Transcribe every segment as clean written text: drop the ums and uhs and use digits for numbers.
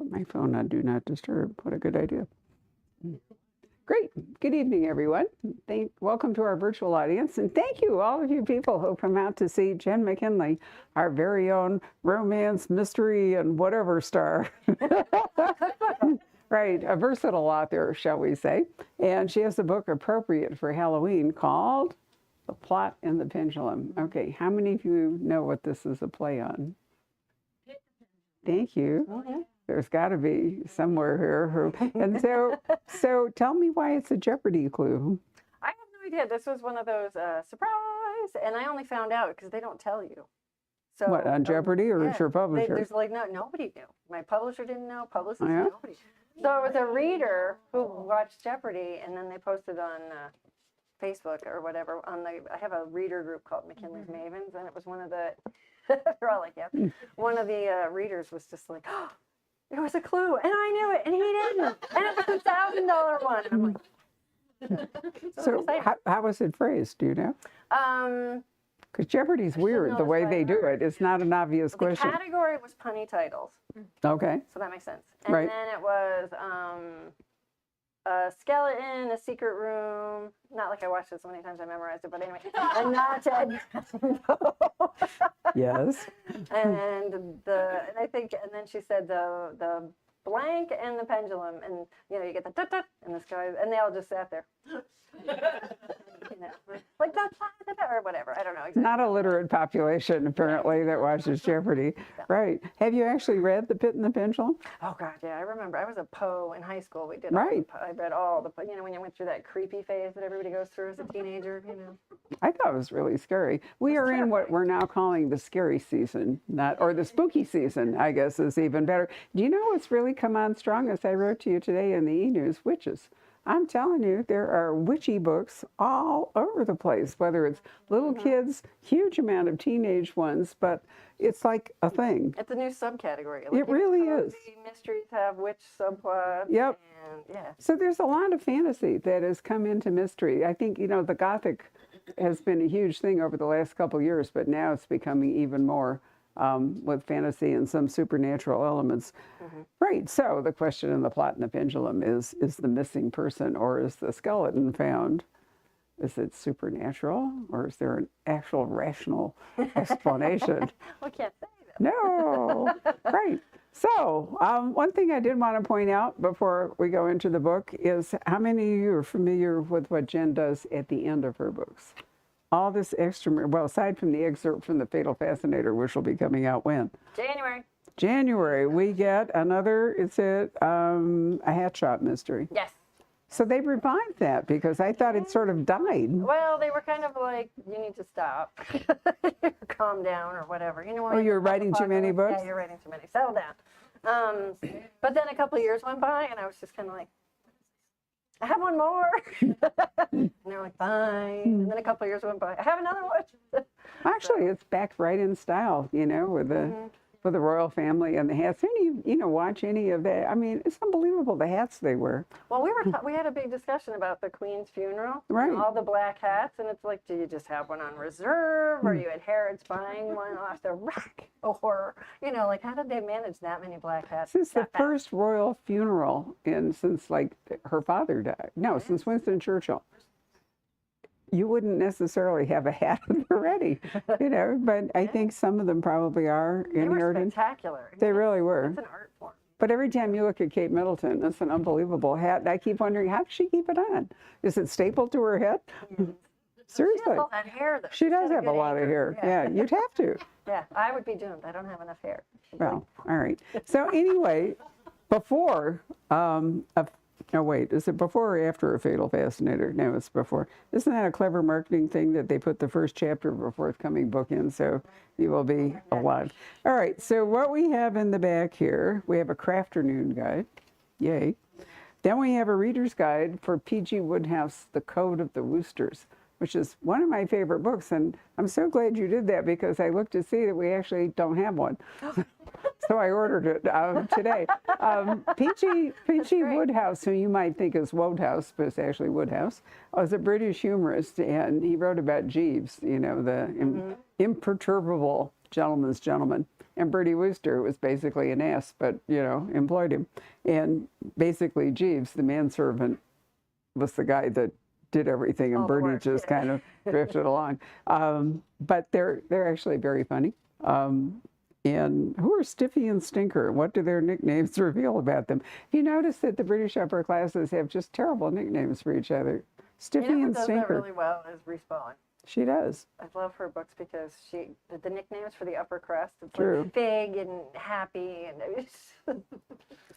Put my phone on Do Not Disturb. What a good idea. Great. Good evening, everyone. Welcome to our virtual audience. And thank you, all of you people who come out to see Jenn McKinlay, our very own romance, mystery, and whatever star. Right, a versatile author, shall we say. And she has a book appropriate for Halloween called The Plot and the Pendulum. Okay, how many of you know what this is a play on? Thank you. Mm-hmm. There's got to be somewhere here. And so tell me why it's a Jeopardy clue. I have no idea. This was one of those surprise, and I only found out because they don't tell you. So What, on Jeopardy or yeah, your publisher? There's like nobody knew. My publisher didn't know. Publicist, nobody. So it was a reader who watched Jeopardy, and then they posted on Facebook or whatever. I have a reader group called McKinley's Mavens, and it was one of the. They're all like, yeah. One of the readers was just like, oh, there was a clue, and I knew it, and he didn't, and it was $1,000 one. And I'm like, so how was it phrased? Do you know? Because Jeopardy's weird the way they do it. It's not an obvious question. The category was punny titles. Okay. So that makes sense. And then it was a skeleton, a secret room. Not like I watched it so many times I memorized it, but anyway. A not Edgar. Yes. And then she said the blank and the pendulum, and you get the tut tut and the sky, and they all just sat there. Like that's or whatever. I don't know exactly. Not a literate population apparently that watches Jeopardy. Yeah. Right. Have you actually read The Pit and the Pendulum? Oh God, yeah. I remember. I was a Poe in high school. We did. Right. I read all the. When you went through that creepy phase that everybody goes through as a teenager. I thought it was really scary. We are in what we're now calling the scary season, or the spooky season, I guess is even better. Do you know what's really come on strong, as I wrote to you today in the e-news? Witches. I'm telling you, there are witchy books all over the place, whether it's little kids, huge amount of teenage ones, but it's like a thing. It's a new subcategory. It really is. Mysteries have witch subplots. Yep. And, yeah. So there's a lot of fantasy that has come into mystery. I think, the Gothic has been a huge thing over the last couple of years, but now it's becoming even more with fantasy and some supernatural elements. Right, so the question in The Plot and the Pendulum is the missing person or is the skeleton found? Is it supernatural or is there an actual rational explanation? We can't say that. No, right. So one thing I did want to point out before we go into the book is how many of you are familiar with what Jenn does at the end of her books? All this extra, well, aside from the excerpt from The Fatal Fascinator, which will be coming out when? January, we get another, a hat shop mystery. Yes. So they revived that because I thought it sort of died. Well, they were kind of like, you need to stop. Calm down or whatever. Oh, you're writing too many books? Yeah, you're writing too many. Settle down. But then a couple of years went by and I was just kind of like, I have one more. And they were like, fine. And then a couple of years went by. I have another one. Actually, it's back right in style, with the royal family and the hats. Any, watch any of that? I mean, it's unbelievable the hats they wear. Well, we had a big discussion about the Queen's funeral. Right. And all the black hats, and it's like, do you just have one on reserve, or you at Harrods buying one off the rack, or how did they manage that many black hats? This is the first royal funeral since her father died. No, since Winston Churchill. You wouldn't necessarily have a hat ready, but I think some of them probably are inherited. They were spectacular. They really were. It's an art form. But every time you look at Kate Middleton, it's an unbelievable hat. And I keep wondering, how does she keep it on? Is it stapled to her head? Seriously. She has all that hair, though. She does have a lot of hair. Yeah, you'd have to. Yeah, I would be doomed. I don't have enough hair. Well, all right. So anyway, before no, wait, is it before or after A Fatal Fascinator? No, it's before. Isn't that a clever marketing thing that they put the first chapter of a forthcoming book in, so you will be alive? All right, so what we have in the back here, we have a crafternoon guide. Yay. Then we have a reader's guide for P.G. Wodehouse, The Code of the Woosters, which is one of my favorite books, and I'm so glad you did that because I looked to see that we actually don't have one. So I ordered it today. P.G. Wodehouse, who you might think is Wodehouse, but it's actually Wodehouse, was a British humorist, and he wrote about Jeeves, the imperturbable gentleman's gentleman. And Bertie Wooster was basically an ass, but, employed him. And basically Jeeves, the manservant, was the guy that did everything, and Bertie just kind of drifted along. But they're actually very funny. And who are Stiffy and Stinker? What do their nicknames reveal about them? You notice that the British upper classes have just terrible nicknames for each other. Stiffy and does Stinker. that really well is Respawn. She does. I love her books because the nicknames for the upper crust, it's True. like Fig and Happy and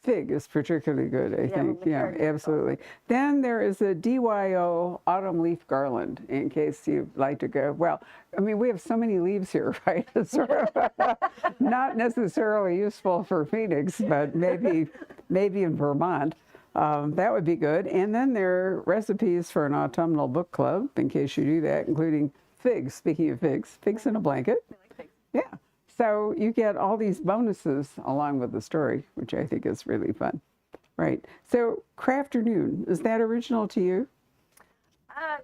Fig is particularly good, I think. Yeah, absolutely. Then there is a DYO Autumn Leaf Garland, in case you'd like to go. Well, I mean, we have so many leaves here, right? It's sort of not necessarily useful for Phoenix, but maybe in Vermont. That would be good. And then there are recipes for an autumnal book club, in case you do that, including figs. Speaking of figs, figs in a blanket. I like figs. Yeah. So you get all these bonuses along with the story, which I think is really fun. Right. So crafternoon, is that original to you?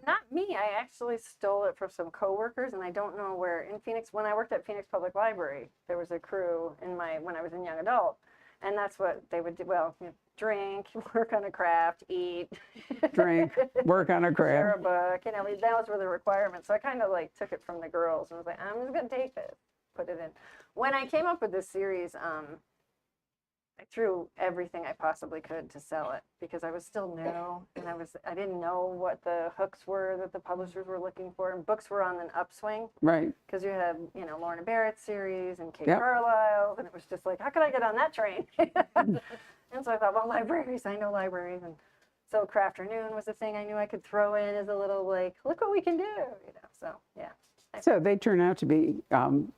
Not me. I actually stole it from some coworkers, and I don't know where. In Phoenix, when I worked at Phoenix Public Library, there was a crew when I was in young adult, and that's what they would do. Well, drink, work on a craft, eat. Drink, work on a Share craft. a book. Those were the requirements. So I kind of took it from the girls and was like, I'm just going to take this, put it in. When I came up with this series, I threw everything I possibly could to sell it because I was still new and I didn't know what the hooks were that the publishers were looking for, and books were on an upswing. Right. Because you had, Lorna Barrett's series and Kate Carlisle, and it was just like, how could I get on that train? And so I thought, well, libraries, I know libraries. And so crafternoon was a thing I knew I could throw in as a little look what we can do, so yeah. So they turn out to be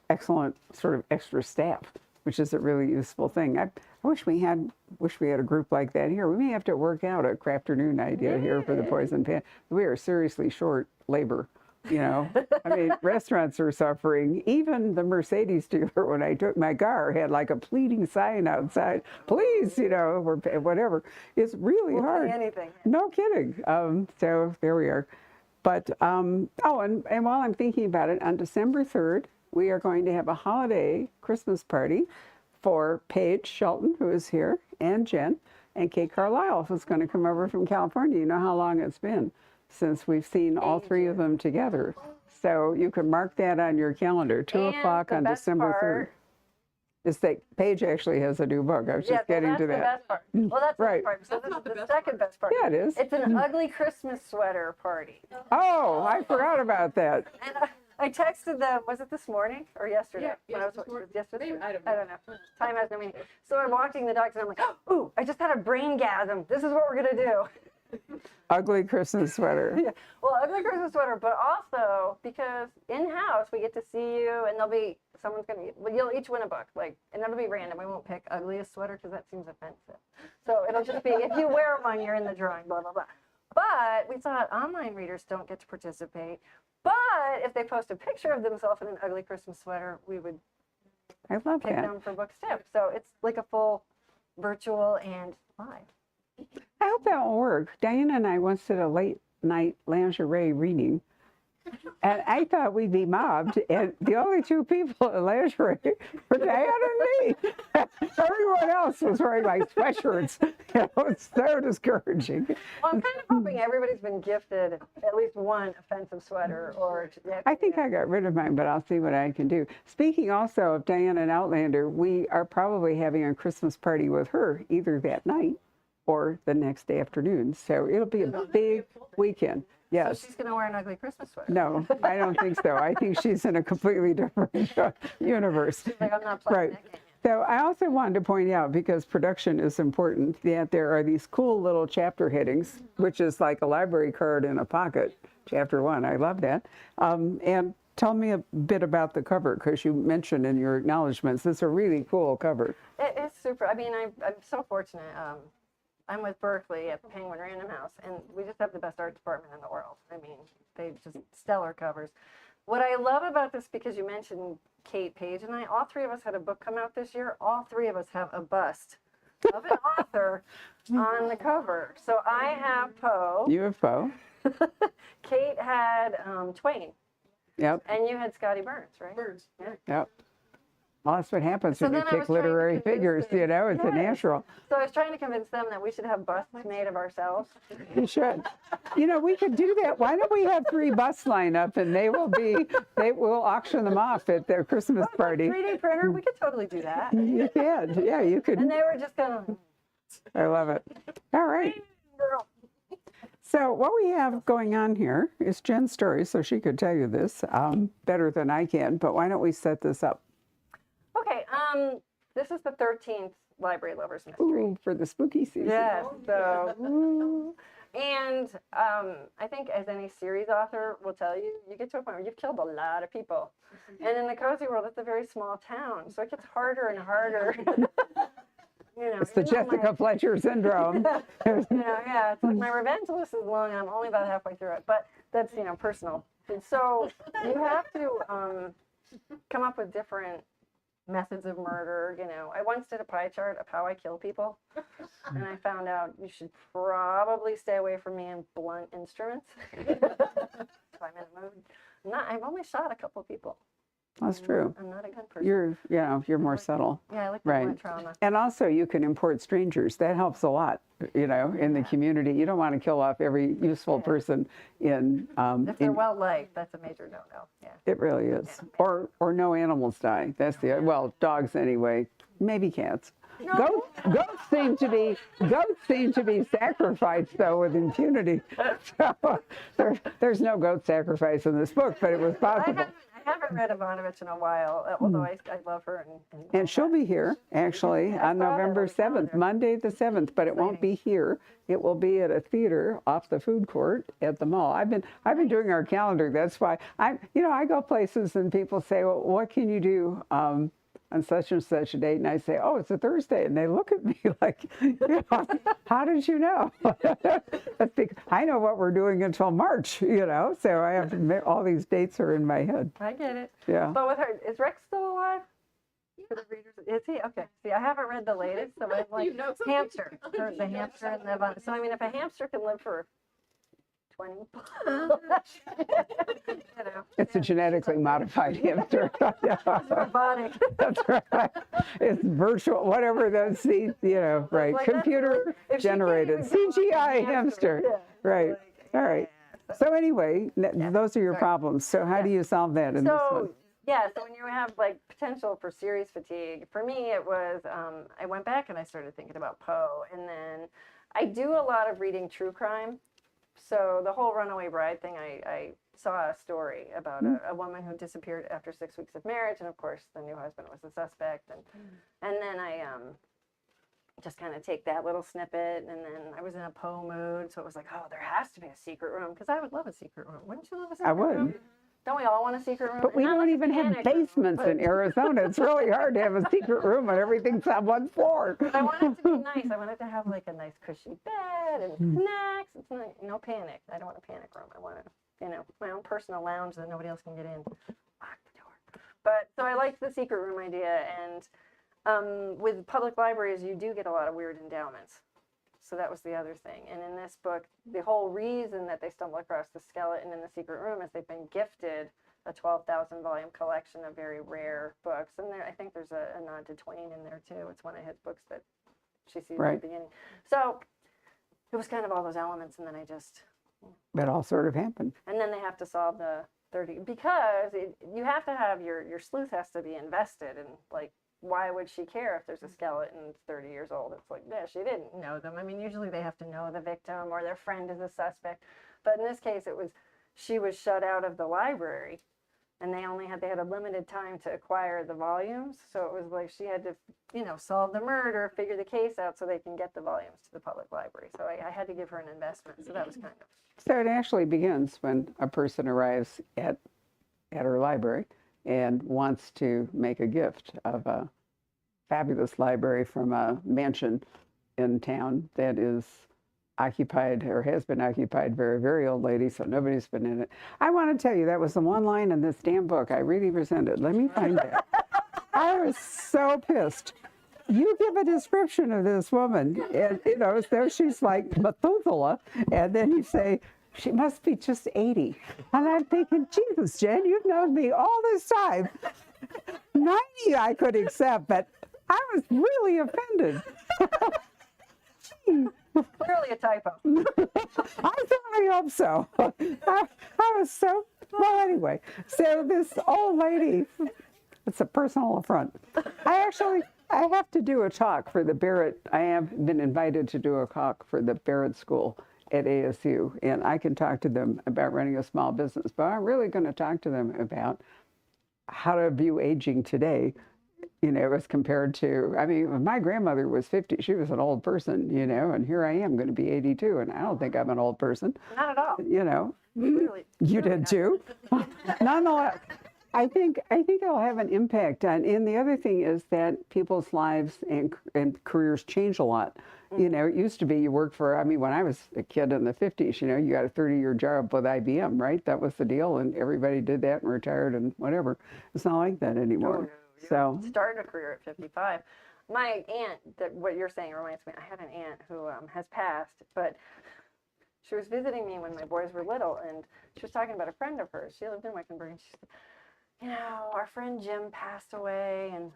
excellent sort of extra staff, which is a really useful thing. I wish we had a group like that here. We may have to work out a crafternoon idea here for the Poison Pan. We are seriously short labor. I mean, restaurants are suffering. Even the Mercedes dealer, when I took my car, had a pleading sign outside, please, or whatever. It's really hard. Pay anything. No kidding. So there we are. But, and while I'm thinking about it, on December 3rd, we are going to have a holiday Christmas party for Paige Shelton, who is here, and Jen, and Kate Carlisle, who's going to come over from California. You know how long it's been since we've seen all three of them together. So you can mark that on your calendar, 2 o'clock on December 3rd. Is that Paige actually has a new book. I was just getting to that. That's the best part. Well, that's right. the best part. So this is the second best part. Yeah, it is. It's an ugly Christmas sweater party. Oh, I forgot about that. And I texted them, was it this morning or yesterday? Yeah, yesterday? I don't know. Time has no meaning. So I'm walking the dogs and I'm like, ooh, I just had a brain-gasm. This is what we're going to do. Ugly Christmas sweater. Yeah. Well, ugly Christmas sweater, but also because in-house we get to see you, and you'll each win a book, and it'll be random. We won't pick ugliest sweater because that seems offensive. So it'll just be, if you wear one, you're in the drawing, blah, blah, blah. But we thought online readers don't get to participate. But if they post a picture of themselves in an ugly Christmas sweater, we would pick them for books too. So it's like a full virtual and live. I hope that will work. Diana and I once did a late night lingerie reading, and I thought we'd be mobbed, and the only two people in lingerie were Diana and me. Everyone else was wearing sweatshirts. It's so discouraging. Well, I'm kind of hoping everybody's been gifted at least one offensive sweater I think I got rid of mine, but I'll see what I can do. Speaking also of Diana and Outlander, we are probably having a Christmas party with her either that night or the next afternoon. So it'll be a big weekend. Yes. So she's going to wear an ugly Christmas sweater. No, I don't think so. I think she's in a completely different universe. She's like, I'm not playing that game. So I also wanted to point out, because production is important, that there are these cool little chapter headings, which is like a library card in a pocket, chapter 1. I love that. And tell me a bit about the cover, because you mentioned in your acknowledgments, it's a really cool cover. It's super. I mean, I'm so fortunate. I'm with Berkeley at the Penguin Random House, and we just have the best art department in the world. I mean, they just stellar covers. What I love about this, because you mentioned Kate, Paige, and I, all three of us had a book come out this year. All three of us have a bust of an author on the cover. So I have Poe. You have Poe. Kate had Twain. Yep. And you had Scotty Burns, right? Burns. Yeah. Yep. Well, that's what happens So when you then I was pick trying to literary convince figures, them- you know, it's a Yes. natural. So I was trying to convince them that we should have busts made of ourselves. You should. You know, we could do that. Why don't we have 3 busts line up and they will auction them off at their Christmas party. 3D printer, we could totally do that. You can. Yeah, you could. And they were just going, I love it. All right. girl. So what we have going on here is Jenn's story, so she could tell you this better than I can, but why don't we set this up? Okay, this is the 13th Library Lovers Mystery. Ooh, for the spooky season. Yes, so, and I think as any series author will tell you, you get to a point where you've killed a lot of people. And in the cozy world, it's a very small town, so it gets harder and harder. You know, It's the even though Jessica Fletcher syndrome. you know, yeah, it's like my revenge list is long and I'm only about halfway through it, but that's, you know, personal. And so you have to come up with different methods of murder. You know, I once did a pie chart of how I kill people, and I found out you should probably stay away from me and blunt instruments. If I'm in the mood. I've only shot a couple people. That's true. I'm not a gun person. You're more subtle. Yeah, I like the Right. blunt trauma. And also you can import strangers. That helps a lot, you know, in the community. You don't want to kill off every useful person in If they're well liked, that's a major no-no. Yeah. it really is. Or no animals die. That's the well, dogs anyway, maybe cats. No. Goats seem to be sacrificed though with impunity. So there's no goat sacrifice in this book, but it was possible. I haven't read Ivanovich in a while, although I love her. And she'll be here, actually, on saw that November on the 7th, calendar. Monday the 7th, but it won't be here. It will be at a theater off the food court at the mall. I've been doing our calendar. That's why I go places and people say, well, what can you do on such and such a date? And I say, oh, it's a Thursday. And they look at me like, how did you know? That's because I know what we're doing until March, you know, so I have to all these dates are in my head. I get it. Yeah. But with her, is Rex still alive? For the readers, is he? Okay. See, I haven't read the latest, so I'm like, hamster. There's a hamster and the so I mean, if a hamster can live for 20, you know, It's a genetically modified hamster. robotic. That's right. It's virtual, whatever those seeds, you know, right. Like, that's Computer if she can't generated. even go on CGI the hamster. yeah. Right. Like, All right. So anyway, those are your Sorry. problems. So how do you solve that in this one? So, yeah, so when you have like potential for series fatigue, for me it was, I went back and I started thinking about Poe, and then I do a lot of reading true crime. So the whole runaway bride thing, I saw a story about a woman who disappeared after 6 weeks of marriage, and of course the new husband was the suspect, and then I just kind of take that little snippet, and then I was in a Poe mood, so it was like, oh, there has to be a secret room, because I would love a secret room. Wouldn't you love a secret room? would. Don't we all want a secret room? But we Not don't like a even have panic room, basements but- in Arizona. It's really hard to have a secret room and everything's on one floor. I want it to be nice. I want it to have like a nice cushy bed and snacks. It's not, no panic. I don't want a panic room. I want my own personal lounge that nobody else can get in. Lock the door. But so I liked the secret room idea, and with public libraries, you do get a lot of weird endowments. So that was the other thing. And in this book, the whole reason that they stumble across the skeleton in the secret room is they've been gifted a 12,000 volume collection of very rare books. And I think there's a nod to Twain in there too. It's one of his books that she sees Right. at the beginning. So it was kind of all those elements, and then That all sort of happened. and then they have to solve the 30, because you have to have your sleuth has to be invested, and like, why would she care if there's a skeleton 30 years old? It's like, yeah, she didn't know them. I mean, usually they have to know the victim or their friend is a suspect. But in this case, she was shut out of the library, and they had a limited time to acquire the volumes. So it was like she had to, solve the murder, figure the case out so they can get the volumes to the public library. So I had to give her an investment. So that was kind of. So it actually begins when a person arrives at her library and wants to make a gift of a fabulous library from a mansion in town that is occupied or has been occupied by a very old lady, so nobody's been in it. I want to tell you, that was the one line in this damn book I really resented. Let me find it. I was so pissed. You give a description of this woman, and so she's like Methuselah, and then you say, she must be just 80. And I'm thinking, Jesus, Jen, you've known me all this time. 90 I could accept, but I was really offended. Clearly a typo. I certainly hope so. I was so, well, anyway. So this old lady, it's a personal affront. I have to do a talk for the Barrett. I have been invited to do a talk for the Barrett School at ASU, and I can talk to them about running a small business, but I'm really going to talk to them about how to view aging today, you know, as compared to, I mean, when my grandmother was 50, she was an old person, you know, and here I am going to be 82, and I don't think I'm an old person. Not at all. You know, Really, you really did not. too. Nonetheless, I think it'll have an impact on, and the other thing is that people's lives and careers change a lot. You know, it used to be you worked for, I mean, when I was a kid in the 50s, you know, you got a 30-year job with IBM, right? That was the deal, and everybody did that and retired and whatever. It's not like that anymore. No, So, started a career at 55. My aunt, what you're saying reminds me, I had an aunt who has passed, but she was visiting me when my boys were little, and she was talking about a friend of hers. She lived in Wickenburg, and she said, you know, our friend Jim passed away, and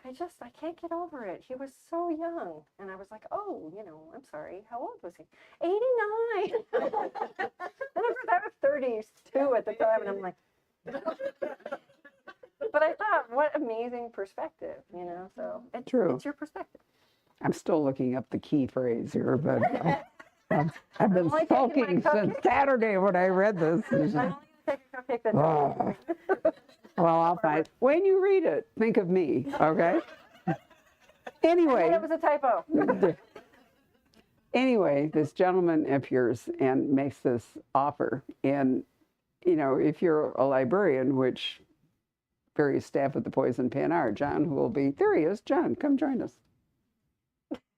I can't get over it. He was so young. And I was like, oh, you know, I'm sorry. How old was he? 89. And of course, I was 32 at the time, and I'm like, but I thought, what amazing perspective, you know? So True. It's your perspective. I'm still looking up the key phrase here, but I've been only taking my sulking since cupcake. Saturday when I read this. I'm only going to take a cupcake that's Oh. Well, I'll find. When you read it, think of me, okay? Anyway. That was a typo. Anyway, this gentleman appears and makes this offer. And, you know, if you're a librarian, which various staff at the Poison Pen are, John, who will be, there he is. John, come join us.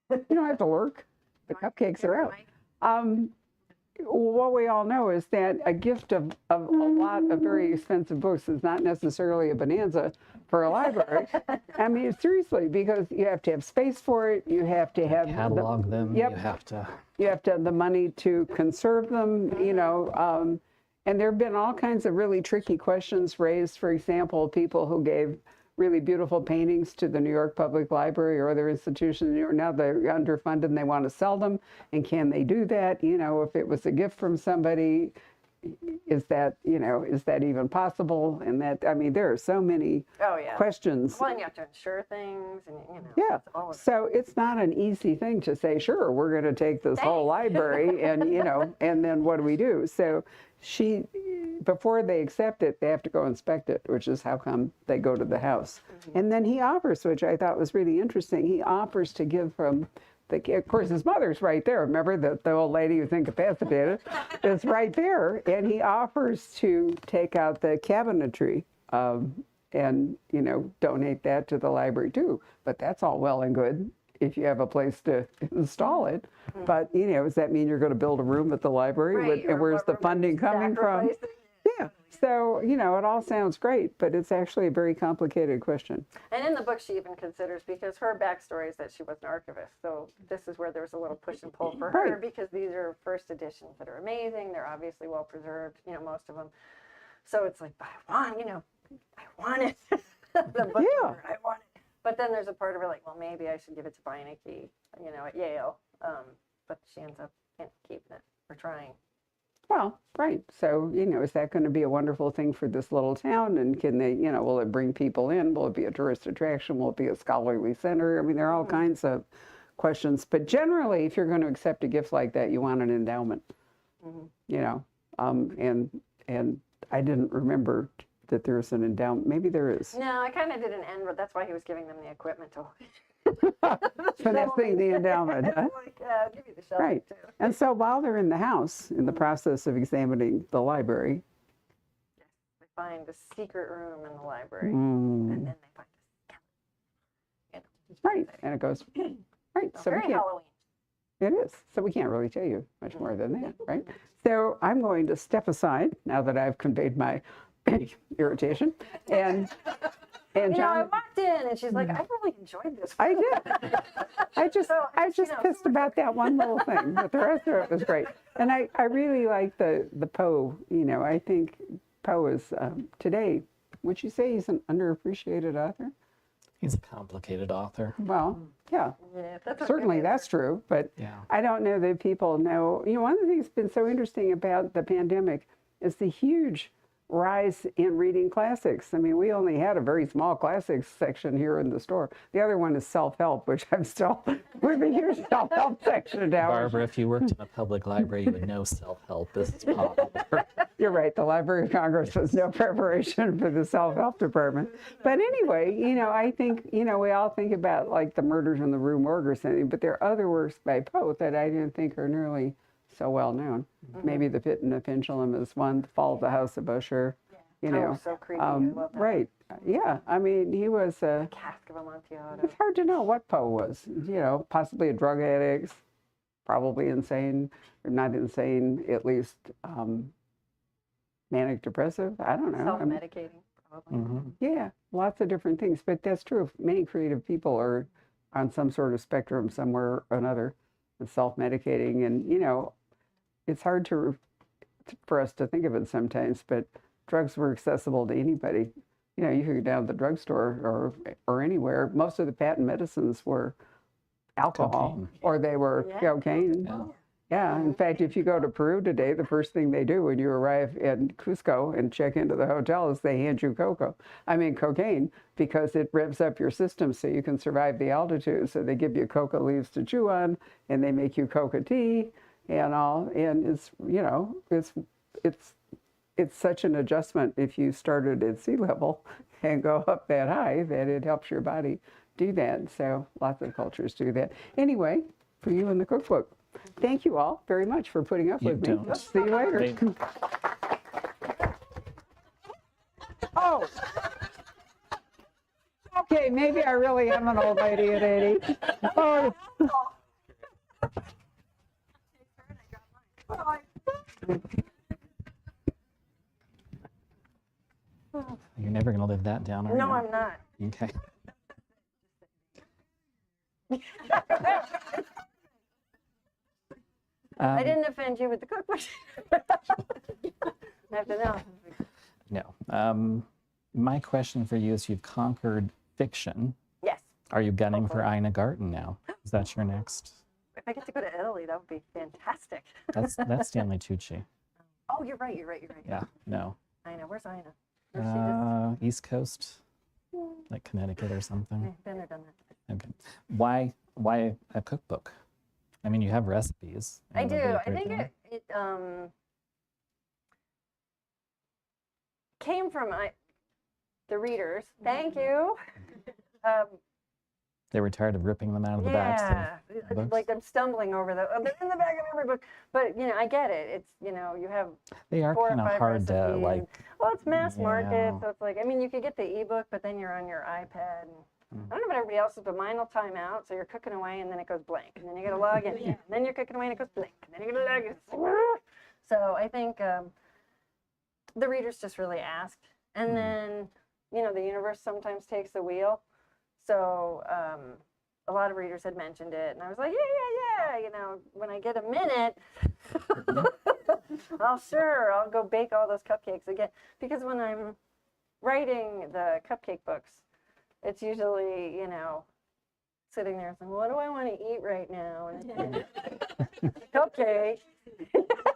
You don't have to work. The cupcakes are out. What we all know is that a gift of a lot of very expensive books is not necessarily a bonanza for a library. I mean, seriously, because you have to have space for it. You have to have Catalog them. Yep. You have to. You have to have the money to conserve them, you know. And there have been all kinds of really tricky questions raised. For example, people who gave really beautiful paintings to the New York Public Library or other institutions, now they're underfunded and they want to sell them. And can they do that? You know, if it was a gift from somebody, is that, you know, is that even possible? And that, I mean, there are so many questions. Well, and you have to insure things, and you know. Yeah. It's all of So it's not an easy thing to say, sure, we're going to take this whole library and, you know, and then what do we do? So before they accept it, they have to go inspect it, which is how come they go to the house. And then he offers, which I thought was really interesting, he offers to give from of course, his mother's right there. Remember the old lady who's incapacitated is right there. And he offers to take out the cabinetry and, you know, donate that to the library too. But that's all well and good if you have a place to install it. But, you know, does that mean you're going to build a room at the library? Right, And where's the funding coming from? Yeah. So, you know, it all sounds great, but it's actually a very complicated question. And in the book, she even considers, because her backstory is that she was an archivist. So this is where there's a little push and pull for her, Right. because these are first editions that are amazing. They're obviously well preserved, you know, most of them. So it's like, but I want it. The book Yeah. cover, I want it. But then there's a part of her like, well, maybe I should give it to Beinecke, you know, at Yale. But she ends up keeping it or trying. Well, right. So, you know, is that going to be a wonderful thing for this little town? And can they, you know, will it bring people in? Will it be a tourist attraction? Will it be a scholarly center? I mean, there are all kinds of questions. But generally, if you're going to accept a gift like that, you want an endowment, you know. And I didn't remember that there's an endowment. Maybe there is. No, I kind of did an end, but that's why he was giving them the equipment to Finessing the endowment. Huh? like, I'll give you the shelving Right. too. And so while they're in the house, in the process of examining the library, They find a secret room in the library, mm, and then they find a skeleton. You know, it's right, pretty and it goes, right, So so we very can't, Halloween. it is, so we can't really tell you much more than that, right? So I'm going to step aside now that I've conveyed my irritation, and You know, I John, walked in, and she's like, I really enjoyed this. I did. I just you know, pissed about that one little thing, but the rest of it was great. And I really like the Poe, you know, I think Poe is, today, Would you say he's an underappreciated author? He's a complicated author. Well, yeah, Yeah, that's what certainly it is. that's true, but Yeah. I don't know that people know. One of the things that's been so interesting about the pandemic is the huge rise in reading classics. I mean, we only had a very small classics section here in the store. The other one is self-help, which I'm still with a huge self-help section now. Barbara, if you worked in a public library, you would know self-help is popular. You're right. The Library of Congress was no preparation for the self-help department. But anyway, I think, we all think about like the Murders in the Rue Morgue or something, but there are other works by Poe that I didn't think are nearly so well known. Maybe The Pit and the Pendulum is one, The Fall of the House of Usher, Oh, so creepy. I love that. right. Yeah. I mean, he was, Cask of Amontillado. it's hard to know what Poe was, possibly a drug addict, probably insane, or not insane, at least manic depressive. I don't know. I mean, Self-medicating, probably. yeah, lots of different things. But that's true. Many creative people are on some sort of spectrum somewhere or another, and self-medicating. And, it's hard for us to think of it sometimes, but drugs were accessible to anybody. You could go down to the drugstore or anywhere. Most of the patent medicines were alcohol, Cocaine. or they were cocaine. Yeah. Yeah, in fact, if you go to Peru today, the first thing they do when you arrive in Cusco and check into the hotel is they hand you cocaine, because it revs up your system so you can survive the altitude. So they give you coca leaves to chew on, and they make you coca tea and all. And it's such an adjustment if you started at sea level and go up that high that it helps your body do that. So lots of cultures do that. Anyway, for you in the cookbook. Thank you all very much for putting up You with me. don't. See you later. They- Oh. Okay, maybe I really am an old lady at 80. Oh. You're never going to live that down, are No, you? I'm not. Okay. I didn't offend you with the cookbook. I have to know. No. My question for you is, you've conquered fiction. Yes. Are you gunning for Ina Garten now? Is that your next? If I get to go to Italy, that would be fantastic. That's Stanley Tucci. Oh, you're right. Yeah. No. Ina, where's Ina? Where's she just? East Coast, like Connecticut or something. Been there, done that. Okay. Why a cookbook? I mean, you have recipes. I and do. they'll be I think right it came from the readers. Thank you. They were tired of ripping them out of the backs. Yeah, the books? like I'm stumbling over they're in the back of every book. But I get it. It's you have They are 4 or kind of 5 hard to recipes. like. Well, it's mass market, Yeah. so it's like you could get the ebook, but then you're on your iPad. And I don't know about everybody else's, but mine will time out. So you're cooking away, and then it goes blank, and then you got to log in, and then you're cooking away, and it goes blank, and then you got to log in. So I think the readers just really asked, and then the universe sometimes takes the wheel. So a lot of readers had mentioned it, and I was like, yeah. When I get a minute, I'll go bake all those cupcakes again. Because when I'm writing the cupcake books, it's usually, sitting there saying, what do I want to eat right now? And cupcake.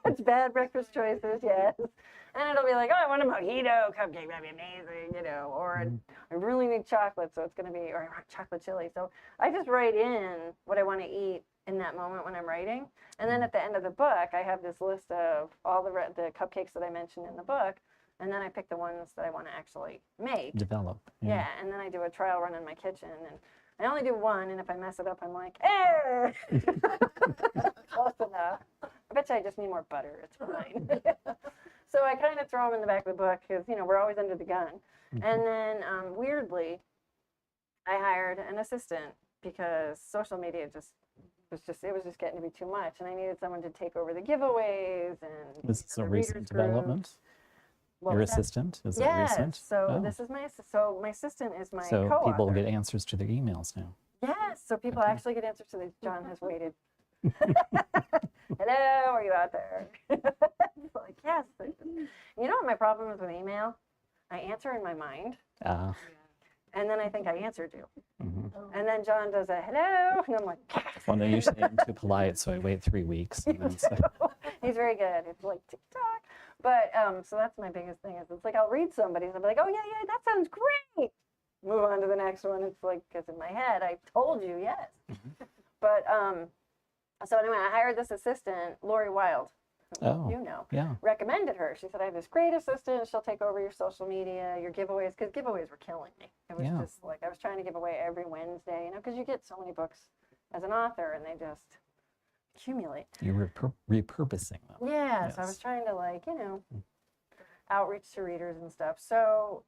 It's bad breakfast choices, yes. And it'll be like, oh, I want a mojito cupcake, that'd be amazing, or I really need chocolate, so it's going to be, or I want chocolate chili. So I just write in what I want to eat in that moment when I'm writing. And then at the end of the book, I have this list of all the cupcakes that I mentioned in the book. And then I pick the ones that I want to actually make. Develop. Yeah, and then I do a trial run in my kitchen. And I only do one, and if I mess it up, I'm like, eh! Close enough. I bet you I just need more butter. It's fine. So I kind of throw them in the back of the book because, we're always under the gun. And then, weirdly, I hired an assistant because social media was just getting to be too much. And I needed someone to take over the giveaways and Is this a the recent readers development? groups. What Your was that? assistant? Is it Yes. recent? So Oh. this is my assistant is my So co-author. people get answers to their emails now. Yes, so people Okay. actually get answers to these. John has waited. Hello, are you out there? It's like, yes. You know what my problem is with email? I answer in my mind, Ah, and then I think I answered you. mhm. And then John does a hello, and I'm like, Well, no, usually I'm too polite, so I wait 3 weeks. And then say, he's very good. It's like TikTok. But so that's my biggest thing is it's like I'll read somebody's and I'll be like, oh yeah, that sounds great. Move on to the next one. It's like because in my head I told you yes. But so anyway, I hired this assistant, Lori Wild. Who Oh, you know, yeah. recommended her. She said I have this great assistant. She'll take over your social media, your giveaways, because giveaways were killing me. It was Yeah. just like I was trying to give away every Wednesday, you know, because you get so many books as an author and they just accumulate. You're repurposing them. Yeah, so I was Yes. trying to like, you know, outreach to readers and stuff. So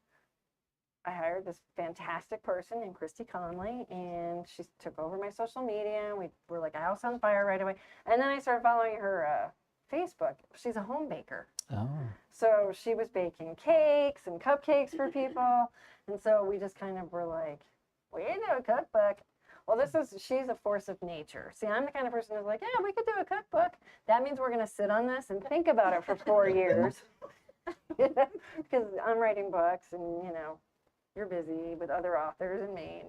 I hired this fantastic person named Christy Conley, and she took over my social media. And we were like a house on fire right away. And then I started following her Facebook. She's a home baker. Oh, So she was baking cakes and cupcakes for people. And so we just kind of were like, we do a cookbook. Well, she's a force of nature. See, I'm the kind of person who's like, yeah, we could do a cookbook. That means we're going to sit on this and think about it for 4 years. Because I'm writing books and, you know, you're busy with other authors and me.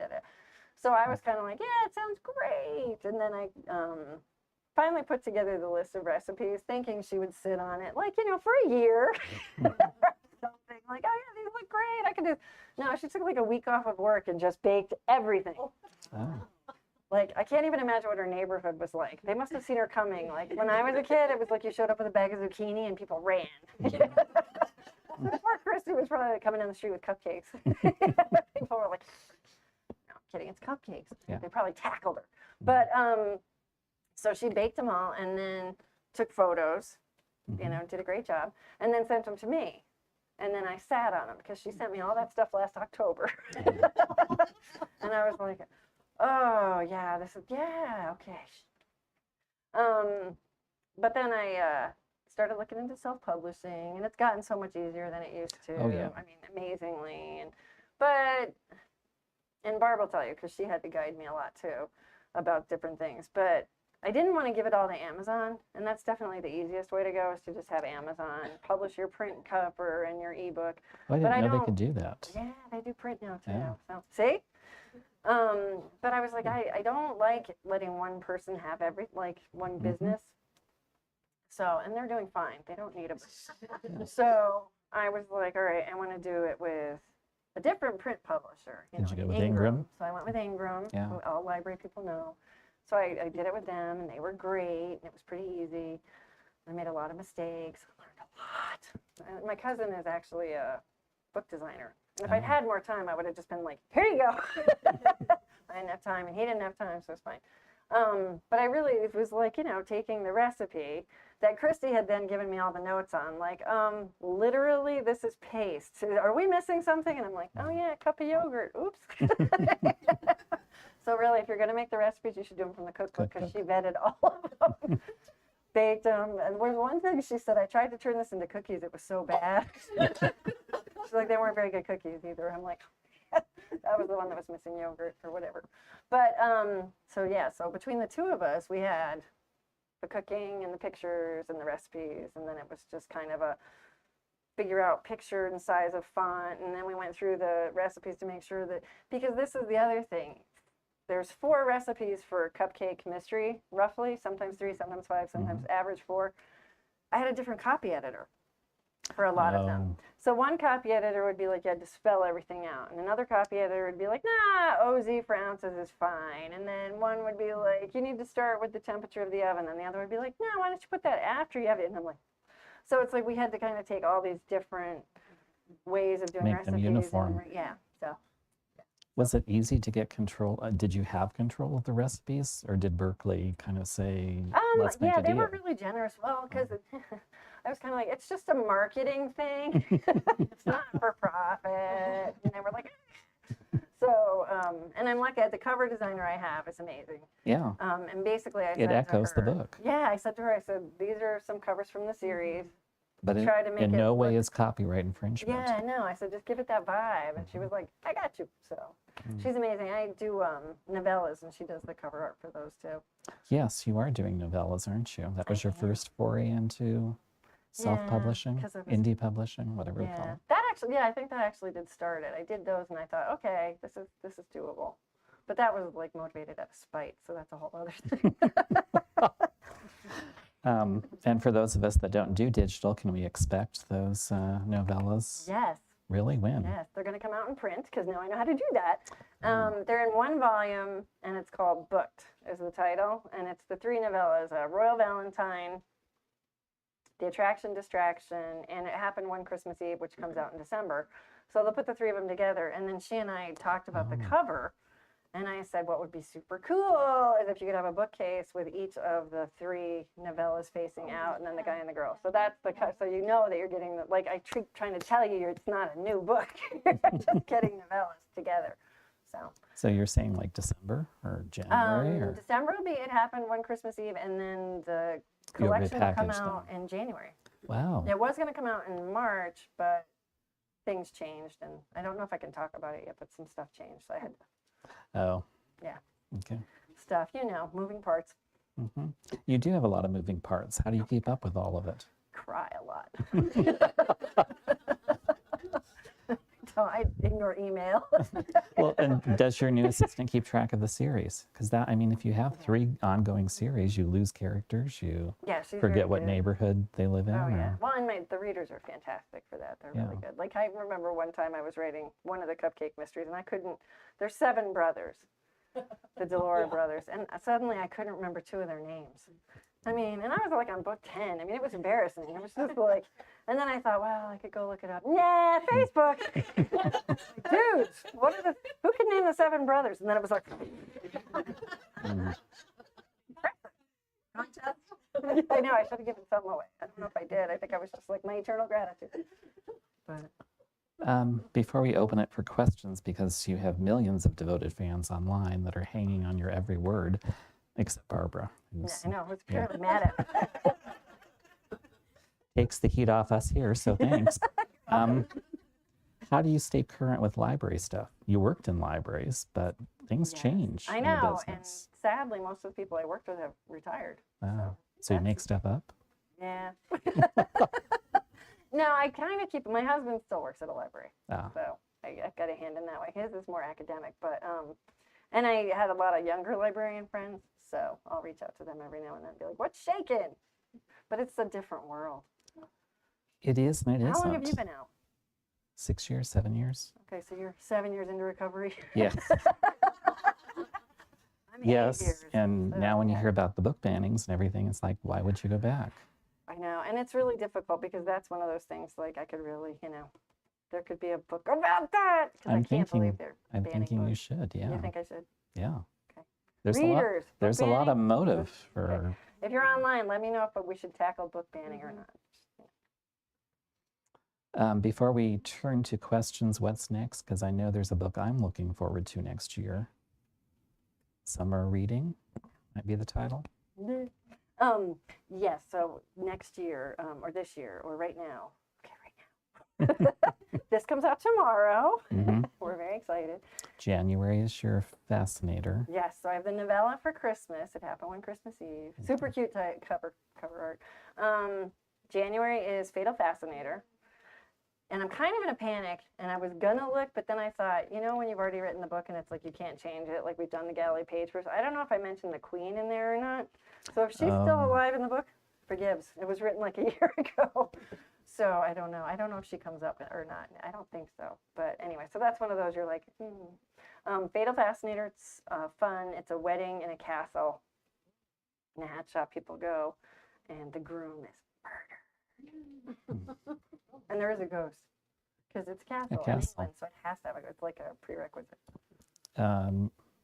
So I was kind of like, yeah, it sounds great. And then I finally put together the list of recipes thinking she would sit on it, like, you know, for a year. Something like, oh yeah, these look great. I could do. No, she took like a week off of work and just baked everything. oh. Like, I can't even imagine what her neighborhood was like. They must have seen her coming. Like, when I was a kid, it was like you showed up with a bag of zucchini and people ran. Poor Christy was probably like, coming down the street with cupcakes. People were like, no, I'm kidding, it's cupcakes. Yeah. They probably tackled her. But, so she baked them all and then took photos, you know, did a great job, and then sent them to me. And then I sat on them because she sent me all that stuff last October. And I was like, oh, yeah, yeah, okay. But then I started looking into self-publishing, and it's gotten so much easier than it used to. Oh, yeah. I mean, amazingly. And Barb will tell you, because she had to guide me a lot, too, about different things. But I didn't want to give it all to Amazon, and that's definitely the easiest way to go, is to just have Amazon publish your print cover and your ebook. I But didn't know they could do that. Yeah, they do print now, too. Yeah. So, see? But I was like, I don't like letting one person have one business. So, and they're doing fine. They don't need a So I was like, all right, I want to do it with a different print publisher. Did you go with Ingram? So I went with Ingram, Yeah. who all library people know. So I did it with them, and they were great, and it was pretty easy. I made a lot of mistakes. I learned a lot. And my cousin is actually a book designer. And if I'd had more time, I would have just been like, here you go. I didn't have time, and he didn't have time, so it's fine. But it was like, you know, taking the recipe that Christy had then given me all the notes on, like, literally, this is paste. Are we missing something? And I'm like, oh yeah, a cup of yogurt. Oops. So really, if you're going to make the recipes, you should do them from the cookbook, because she vetted all of them, baked them. And there was one thing she said, I tried to turn this into cookies. It was so bad. She's like, they weren't very good cookies either. I'm like, that was the one that was missing yogurt or whatever. But so yeah, so between the two of us, we had the cooking and the pictures and the recipes, and then it was just kind of a figure out picture and size of font, and then we went through the recipes to make sure that, because this is the other thing, there's 4 recipes for cupcake mystery, roughly, sometimes 3, sometimes 5, sometimes average 4. I had a different copy editor for a lot of them. So one copy editor would be like, you had to spell everything out. And another copy editor would be like, nah, OZ for ounces is fine. And then one would be like, you need to start with the temperature of the oven. And the other would be like, no, why don't you put that after you have it? And I'm like, so it's like we had to kind of take all these different ways of doing Make recipes. them uniform. Yeah, so. Was it easy to get control? Did you have control of the recipes, or did Berkeley kind of say, let's make a they deal? were really generous. Well, because I was kind of like, it's just a marketing thing. It's not for profit. And they were like, so, and I'm lucky, the cover designer I have is amazing. Yeah. And basically I said It echoes to the her, book. Yeah, I said to her, I said, these are some covers from the series. But Try to make in it no way look- is copyright infringement. Yeah, I know. I said, just give it that vibe. And she was like, I got you. So she's amazing. I do novellas, and she does the cover art for those too. Yes, you are doing novellas, aren't you? That was your first foray into self-publishing, 'cause it was- indie publishing, whatever you call Yeah, it. that actually, yeah, I think that actually did start it. I did those and I thought, okay, this is doable. But that was like motivated out of spite, so that's a whole other thing. And for those of us that don't do digital, can we expect those novellas? Yes. Really? When? Yes, they're going to come out in print because now I know how to do that. They're in one volume, and it's called Booked is the title, and it's the 3 novellas, Royal Valentine, The Attraction, Distraction, and It Happened One Christmas Eve, which comes out in December. So they'll put the 3 of them together, and then she and I talked about the cover, and I said what would be super cool is if you could have a bookcase with each of the 3 novellas facing out, and then the guy and the girl. So that's the so you know that you're getting the, like I trying to tell you, it's not a new book. You're just getting novellas together. So you're saying like December or January? Or? December will be It Happened One Christmas Eve, and then the collection will come out in January. Wow. It was going to come out in March, but things changed, and I don't know if I can talk about it yet, but some stuff changed, so I had to. Oh. Yeah. Okay. Stuff, moving parts. Mm-hmm. You do have a lot of moving parts. How do you keep up with all of it? Cry a lot. So I ignore email. Well, and does your new assistant keep track of the series? Because that, I mean, if you have 3 ongoing series, you lose characters, you Yeah, she's forget very what good. neighborhood they live in. Oh, yeah. Or... Well, and the readers are fantastic for that. They're really good. Like, I remember one time I was writing one of the cupcake mysteries, and I couldn't, there's 7 brothers, the Delora brothers, and suddenly I couldn't remember 2 of their names. I mean, and I was like on book 10. I mean, it was embarrassing. It was just like, and then I thought, well, I could go look it up. Nah, Facebook. Dude, who can name the 7 brothers? And then it was like, I know, I should have given some away. I don't know if I did. I think I was just like my eternal gratitude. But before we open it for questions, because you have millions of devoted fans online that are hanging on your every word, except Barbara. I know, who's apparently mad at me. Takes the heat off us here, so thanks. How do you stay current with library stuff? You worked in libraries, but things change I in know, the and business. sadly, most of the people I worked with have retired. Wow. So you make stuff up? Yeah. No, I kind of keep, my husband still works at a library, so I've got a hand in that way. His is more academic, but, and I had a lot of younger librarian friends, so I'll reach out to them every now and then and be like, what's shaking? But it's a different world. It is, and it isn't. How long have you been out? 6 years, 7 years? Okay, so you're 7 years into recovery. Yes. I'm 8 Yes, years, and so, now when you hear about the book bannings and everything, it's like, why would you go back? I know, and it's really difficult because that's one of those things, like I could really, there could be a book about that, because I can't believe they're I'm banning thinking you books. should, yeah. You think I should? Yeah. Okay. There's Readers, book there's a lot of banning. motive for... If you're online, let me know if we should tackle book banning or not. Before we turn to questions, what's next? Because I know there's a book I'm looking forward to next year. Summer Reading might be the title. Yes, so next year, or this year, or right now. Okay, right now. This comes out tomorrow. Mm-hmm. We're very excited. January is your fascinator. Yes, so I have the novella for Christmas. It happened on Christmas Eve. Super cute cover art. January is Fatal Fascinator. And I'm kind of in a panic, and I was gonna look, but then I thought, when you've already written the book and it's like you can't change it, like we've done the galley page first. I don't know if I mentioned the Queen in there or not. So if she's still alive in the book, forgives. It was written like a year ago. So I don't know. I don't know if she comes up or not. I don't think so. But anyway, so that's one of those you're like, Fatal Fascinator, it's fun. It's a wedding in a castle. In a hat shop, people go, and the groom is murdered. And there is a ghost, because it's a castle in England, so it has to have it's like a prerequisite.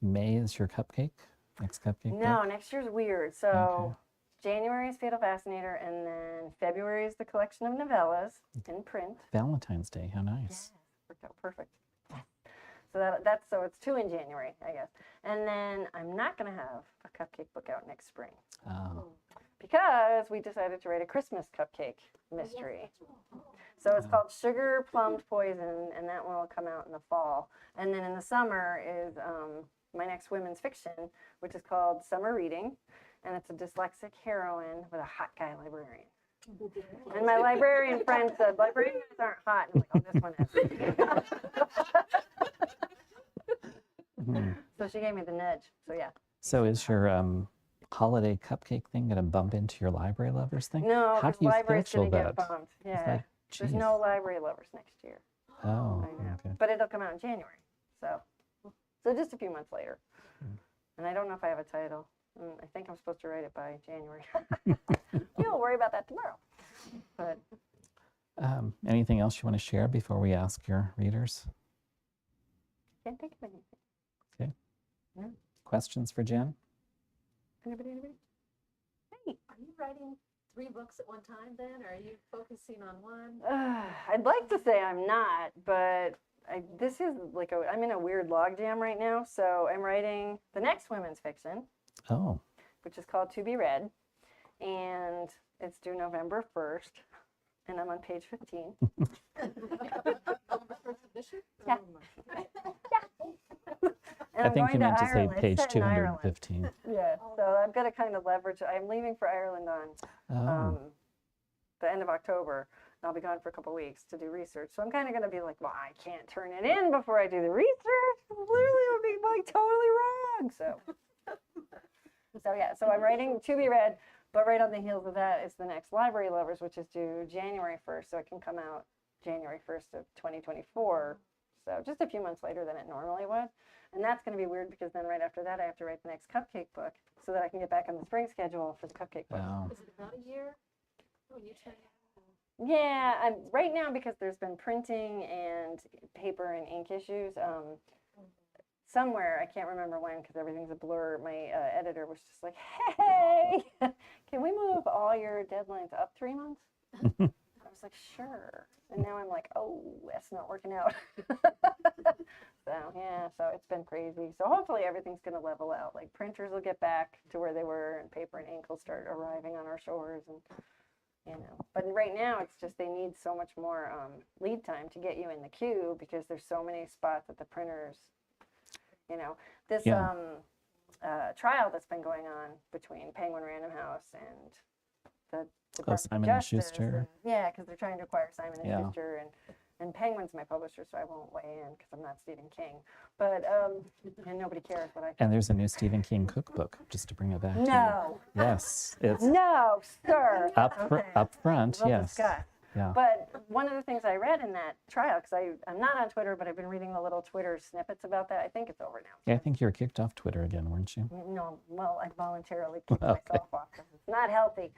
May is your cupcake? Next cupcake? No, book? next year's weird. So January is Fatal Fascinator, and then February is the collection of novellas in print. Valentine's Day, how nice. Yeah, worked out perfect. So that's it's 2 in January, I guess. And then I'm not going to have a cupcake book out next spring. Oh. Because we decided to write a Christmas cupcake mystery. So it's called Sugar Plumbed Poison, and that one will come out in the fall. And then in the summer is my next women's fiction, which is called Summer Reading, and it's a dyslexic heroine with a hot guy librarian. And my librarian friend said, librarians aren't hot. And I'm like, oh, this one is. Mhm. So she gave me the nudge. So yeah. So is your holiday cupcake thing going to bump into your library lovers thing? No, How because do you library's schedule going to get that? bumped. It's Yeah. like, There's geez. no library lovers next year. Oh, I know. okay. But it'll come out in January. So just a few months later. And I don't know if I have a title. I think I'm supposed to write it by January. We'll worry about that tomorrow. But Anything else you want to share before we ask your readers? can't think of anything. Okay. No. Questions for Jen? Anybody? Hey. Are you writing 3 books at one time then, or are you focusing on one? I'd like to say I'm not, but this is like I'm in a weird logjam right now. So I'm writing the next women's fiction, Oh, which is called To Be Read, and it's due November 1st, and I'm on page 15. Yeah. And I I'm think you going meant to say Ireland. It's page set in Ireland. 215. Yeah, so I've got to kind of leverage. I'm leaving for Ireland on Oh, the end of October. And I'll be gone for a couple weeks to do research. So I'm kind of going to be like, well, I can't turn it in before I do the research. Literally, it would be like totally wrong. So yeah, so I'm writing To Be Read, but right on the heels of that is the next Library Lovers, which is due January 1st. So it can come out January 1st of 2024. So just a few months later than it normally would. And that's going to be weird because then right after that, I have to write the next cupcake book so that I can get back on the spring schedule for the cupcake book. wow. Is it about a year when you turn? Yeah, right now because there's been printing and paper and ink issues. Somewhere, I can't remember when because everything's a blur, my editor was just like, hey, can we move all your deadlines up 3 months? I was like, sure. And now I'm like, oh, that's not working out. So, yeah, so it's been crazy. So hopefully everything's going to level out. Like printers will get back to where they were and paper and ink will start arriving on our shores. And, but right now it's just they need so much more lead time to get you in the queue because there's so many spots at the printers. This Yeah. trial that's been going on between Penguin Random House and the Department of Simon and Justice Schuster. yeah, because they're trying to acquire Simon and Yeah. Schuster, and Penguin's my publisher, so I won't weigh in because I'm not Stephen King. But and nobody cares what I think. And there's a new Stephen King cookbook, just to bring it back to you. No, Yes, it's no, sir. Okay. up front, We'll yes. discuss. Yeah. But one of the things I read in that trial, because I'm not on Twitter, but I've been reading the little Twitter snippets about that. I think it's over now. Yeah, I think you were kicked off Twitter again, weren't you? No, well, I voluntarily kicked Okay. myself off because it's not healthy.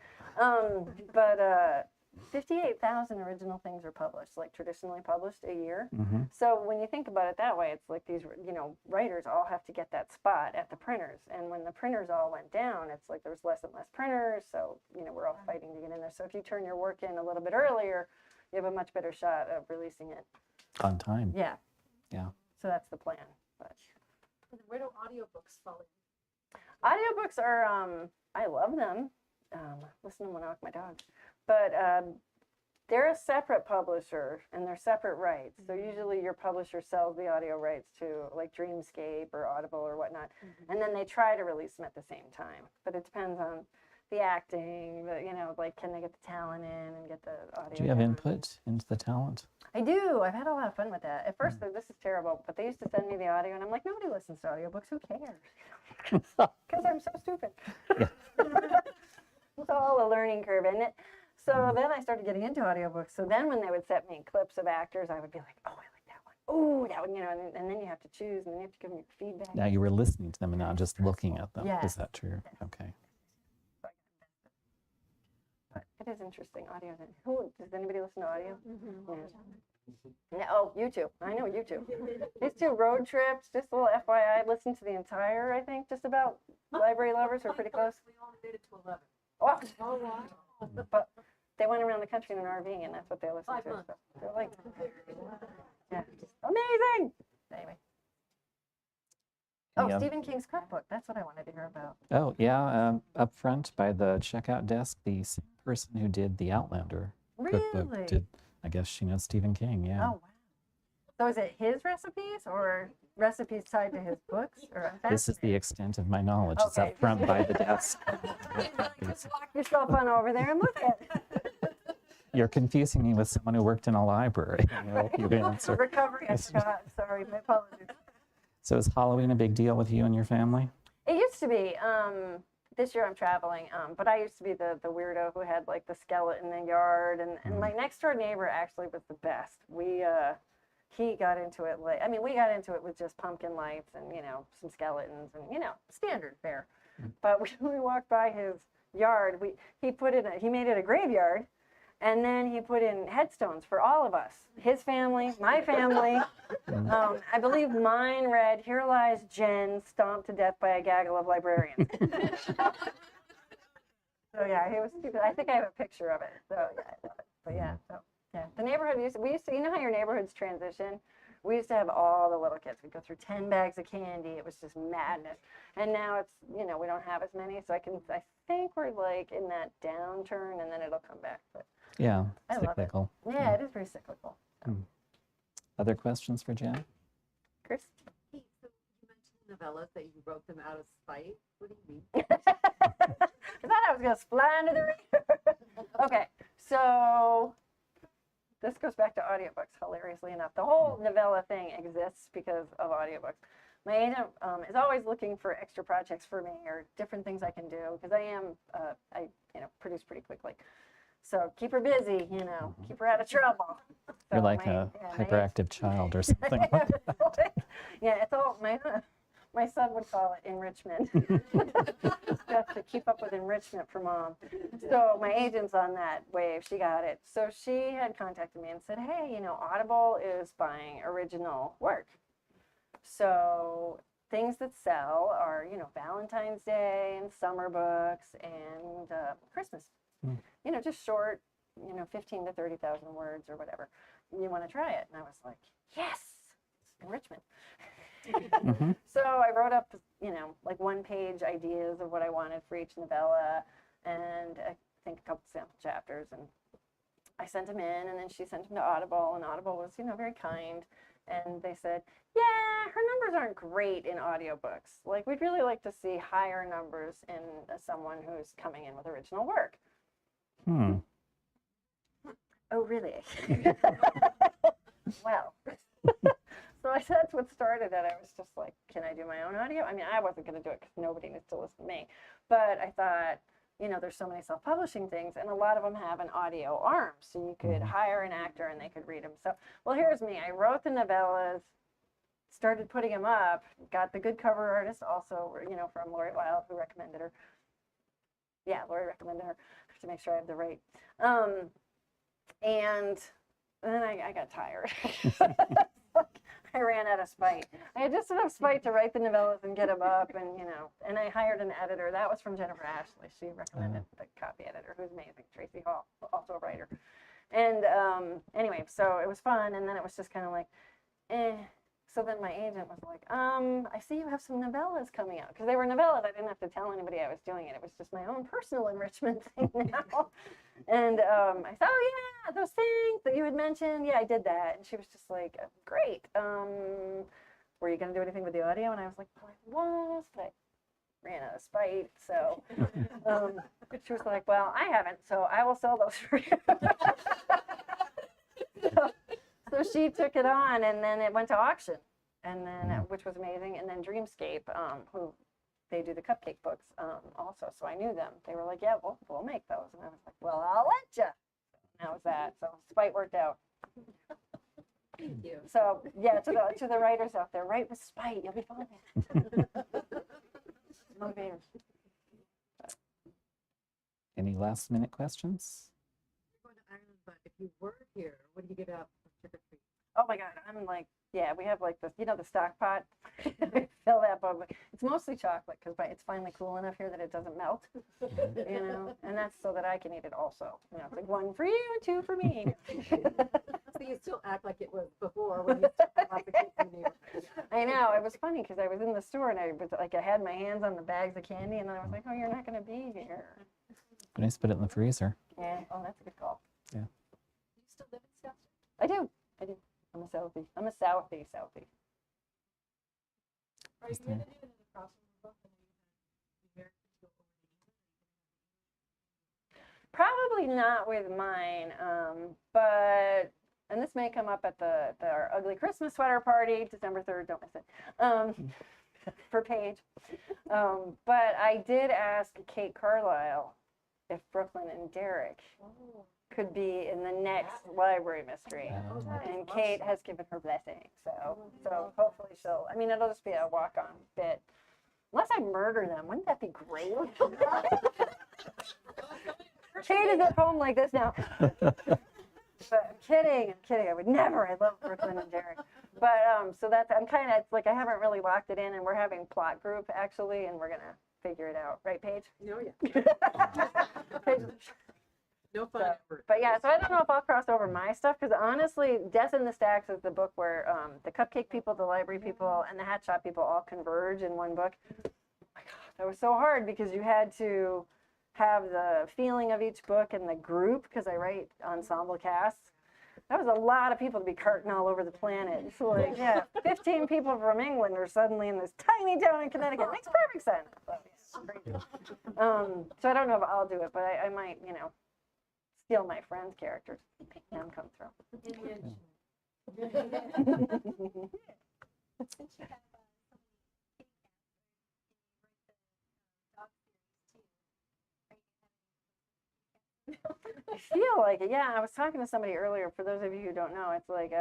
But 58,000 original things are published, like traditionally published a year. Mm-hmm. So when you think about it that way, it's like these, writers all have to get that spot at the printers. And when the printers all went down, it's like there was less and less printers. So, we're all fighting to get in there. So if you turn your work in a little bit earlier, you have a much better shot of releasing it. On time. Yeah. Yeah. So that's the plan. But And where do audiobooks fall in? audiobooks are, I love them. Listen to them when I walk my dog. But they're a separate publisher and they're separate rights. So usually your publisher sells the audio rights to like Dreamscape or Audible or whatnot. And then they try to release them at the same time. But it depends on the acting, like can they get the talent in and get the audio Do you have down? input into the talent? I do. I've had a lot of fun with that. At first, this is terrible, but they used to send me the audio and I'm like, nobody listens to audiobooks. Who cares? Because I'm so stupid. Yeah. It's all a learning curve, isn't it? So then I started getting into audiobooks. So then when they would set me clips of actors, I would be like, oh, I like that one. Oh, that one, and then you have to choose and then you have to give them your feedback. Now you were listening to them and not just looking at them. Yes. Is that true? Okay. But it is interesting, audio. Does anybody listen to audio? Yeah. Oh, YouTube. I know YouTube. These two road trips, just a little FYI, I listened to the entire, I think, just about Library Lovers. We're pretty close. We only made it to 11. Oh, Oh, wow. but they went around the country in an RV, and that's what they listened 5 to. months. So they're like, yeah, just amazing. Anyway. Oh, Yeah. Stephen King's Cookbook. That's what I wanted to hear about. Oh, yeah. Up front by the checkout desk, the same person who did the Outlander cookbook Really? did, I guess she knows Stephen King, yeah. Oh, wow. So is it his recipes or recipes tied to his books? Or This is the extent of my knowledge. It's Okay. up front by the desk. Just walk yourself on over there and look at it. You're confusing me with someone who worked in a library. You answer. Recovery, I forgot. Sorry, my apologies. So is Halloween a big deal with you and your family? It used to be. This year I'm traveling, but I used to be the weirdo who had like the skeleton in the yard, and my next door neighbor actually was the best. He got into it like, I mean, we got into it with just pumpkin lights and, some skeletons and, standard fare. But when we walked by his yard, he made it a graveyard, and then he put in headstones for all of us, his family, my family. I believe mine read, "Here lies Jenn, stomped to death by a gaggle of librarians." So yeah, he was stupid. I think I have a picture of it. So yeah, I love it. But yeah, the neighborhood we used to, you know how your neighborhoods transition? We used to have all the little kids. We'd go through 10 bags of candy. It was just madness. And now it's, we don't have as many. So I think we're like in that downturn, and then it'll come back. But Yeah, I love it. cyclical. Yeah, it is very cyclical. Other questions for Jen? Chris? Hey, so you mentioned novellas that you wrote them out of spite. What do you mean? I thought I was going to fly into the river. Okay, so this goes back to audiobooks, hilariously enough. The whole novella thing exists because of audiobooks. My agent is always looking for extra projects for me or different things I can do because I produce pretty quickly. So keep her busy, keep her out of trouble. You're So like my- a yeah, my hyperactive child or something. Yeah, it's all my son would call it enrichment. Have to keep up with enrichment for mom. So my agent's on that wave. She got it. So she had contacted me and said, "Hey, Audible is buying original work. So things that sell are, Valentine's Day and summer books and Christmas. Just short, 15 to 30,000 words or whatever. You want to try it?" And I was like, "Yes, enrichment." So I wrote up, like one-page ideas of what I wanted for each novella, and I think a couple sample chapters, and I sent them in, and then she sent them to Audible, and Audible was, very kind, and they said, "Yeah, her numbers aren't great in audiobooks. Like, we'd really like to see higher numbers in someone who's coming in with original work." Oh, really? Well, so that's what started it. I was just like, can I do my own audio? I mean, I wasn't going to do it because nobody needs to listen to me. But I thought, there's so many self-publishing things, and a lot of them have an audio arm. So you could hire an actor and they could read them. So, well, here's me. I wrote the novellas, started putting them up, got the good cover artist also, from Lori Wild, who recommended her. Yeah, Lori recommended her to make sure I have the right. And then I got tired. I ran out of spite. I had just enough spite to write the novellas and get them up, and I hired an editor. That was from Jennifer Ashley. She recommended the copy editor, who's amazing, Tracy Hall, also a writer. And anyway, so it was fun, and then it was just kind of like, eh. So then my agent was like, "I see you have some novellas coming out." Because they were novellas. I didn't have to tell anybody I was doing it. It was just my own personal enrichment thing now. And I said, "Oh, yeah, those things that you had mentioned. Yeah, I did that." And she was just like, "Great. Were you going to do anything with the audio?" And I was like, "Well, I was, but I ran out of spite." So she was like, "Well, I haven't, so I will sell those for you." So she took it on, and then it went to auction, and then which was amazing. And then Dreamscape, who they do the cupcake books also, so I knew them. They were like, "Yeah, we'll make those," and I was like, "Well, I'll let you." And that was that. So spite worked out. Thank you. So yeah, to the writers out there, write with spite. You'll be fine. Motivators. Any last minute questions? You're going to Ireland, but if you were here, what do you get out for trick or treat? Oh my God, I'm like, yeah, we have like this, the stock pot. Fill that up. It's mostly chocolate because it's finally cool enough here that it doesn't melt, and that's so that I can eat it also. It's like 1 for you and 2 for me. So you still act like it was before when you still had lots of kids in New York. I know, it was funny because I was in the store and I was like, I had my hands on the bags of candy, and then I was like, "Oh, you're not going to be here." Nice, put it in the freezer. Yeah, oh, that's a good call. Yeah. Do you still live in South? I do. I'm a Southie. Southie. Are you going to do it in the crossover book? And you had the Americans go over to England? Probably Probably not with mine, but, and this may come up at our ugly Christmas sweater party, December 3rd, don't miss it, for Paige. But I did ask Kate Carlisle if Brooklyn and Derek could be in the next library mystery. And Kate has given her blessing, so hopefully she'll, I mean, it'll just be a walk-on bit. Unless I murder them, wouldn't that be great? Kate is at home like this now. But I'm kidding. I would never. I love Brooklyn and Derek. But so that's, I'm kind of, like, I haven't really locked it in, and we're having plot group actually, and we're gonna figure it out, right, Paige? No, yeah. Paige, No fun so, ever. but yeah, so I don't know if I'll cross over my stuff, because honestly, Death in the Stacks is the book where the cupcake people, the library people, and the hat shop people all converge in one book. Oh my God, that was so hard, because you had to have the feeling of each book and the group, because I write ensemble casts. That was a lot of people to be carting all over the planet. It's like, yeah, 15 people from England are suddenly in this tiny town in Connecticut. It makes perfect sense. But, yeah, so I don't know if I'll do it, but I might, you know, steal my friend's characters, make them come through. I feel like it. Yeah, I was talking to somebody earlier. For those of you who don't know, it's like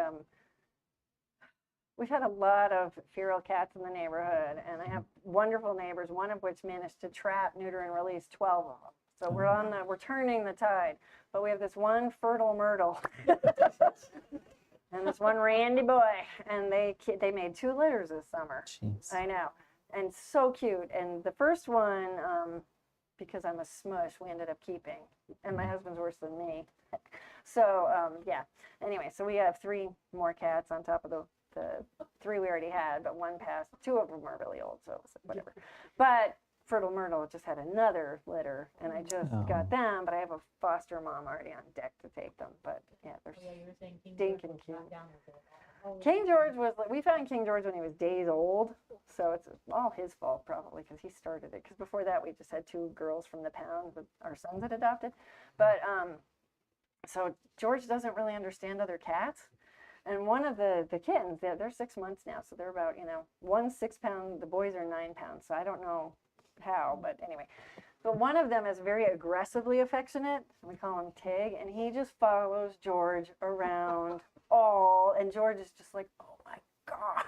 we've had a lot of feral cats in the neighborhood, and I have wonderful neighbors, one of which managed to trap, neuter, and release 12 of them. So we're turning the tide. But we have this one fertile myrtle and this one randy boy, and they made 2 litters this summer. Jeez. I know, and so cute. And the first one, because I'm a smush, we ended up keeping, and my husband's worse than me. So yeah. Anyway, so we have 3 more cats on top of the 3 we already had, but 1 passed. 2 of them are really old, so whatever. But Fertile Myrtle just had another litter, and I just got them, but I have a foster mom already on deck to take them. But yeah, they're stinking cute. King George was, we found King George when he was days old, so it's all his fault probably, because he started it. Because before that, we just had 2 girls from the pound that our sons had adopted. But so George doesn't really understand other cats. And one of the kittens, they're 6 months now, so they're about, you know, 1 6-pound, the boys are 9 pounds, so I don't know how, but anyway. But one of them is very aggressively affectionate, we call him Tig, and he just follows George around and George is just like, oh my God.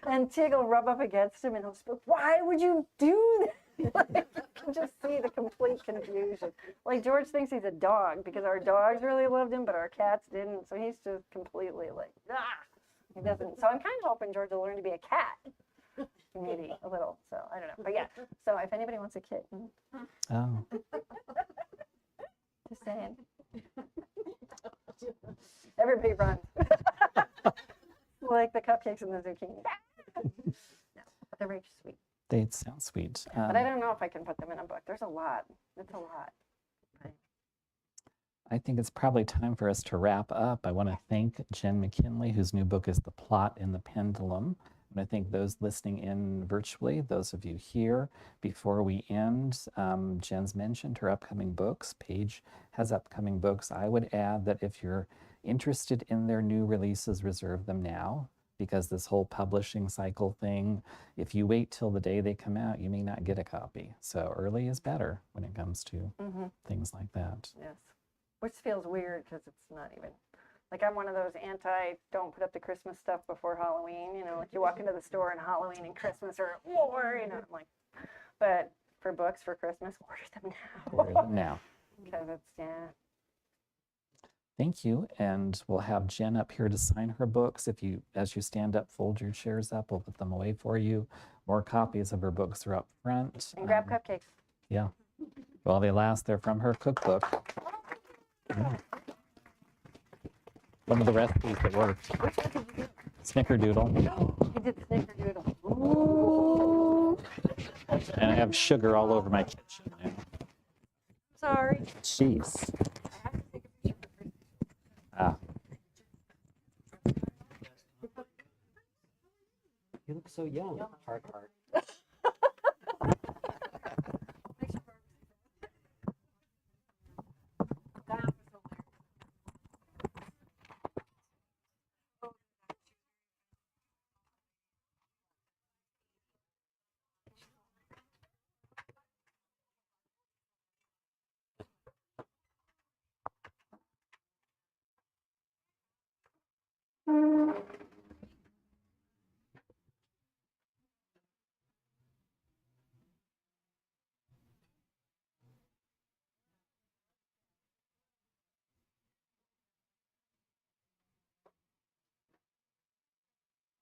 And Tig will rub up against him, and he'll just be, why would you do that? Like, you can just see the complete confusion. Like, George thinks he's a dog because our dogs really loved him, but our cats didn't. So he's just completely like, he doesn't. So I'm kind of hoping George will learn to be a cat, maybe a little. So I don't know. But yeah. So if anybody wants a kitten, just saying. Everybody runs. Like the cupcakes in the zucchini. No, but they're very sweet. They sound sweet. But I don't know if I can put them in a book. There's a lot. It's a lot. I think it's probably time for us to wrap up. I want to thank Jenn McKinlay, whose new book is The Plot in the Pendulum. And I thank those listening in virtually, those of you here. Before we end, Jen's mentioned her upcoming books. Paige has upcoming books. I would add that if you're interested in their new releases, reserve them now, because this whole publishing cycle thing, if you wait till the day they come out, you may not get a copy. So early is better when it comes to things like that. Yes. Which feels weird because it's not even, like, I'm one of those don't put up the Christmas stuff before Halloween, you know, like you walk into the store and Halloween and Christmas are at war, you know, I'm like, but for books for Christmas, order them now. Order them now. Because it's, yeah. Thank you, and we'll have Jenn up here to sign her books. If you, as you stand up, fold your chairs up, we'll put them away for you. More copies of her books are up front. And grab cupcakes. Yeah. While they last, they're from her cookbook. One of the recipes that worked. Snickerdoodle. You did Snickerdoodle. Ooh. And I have sugar all over my kitchen now. Sorry. Jeez. You look so young. Heart, heart.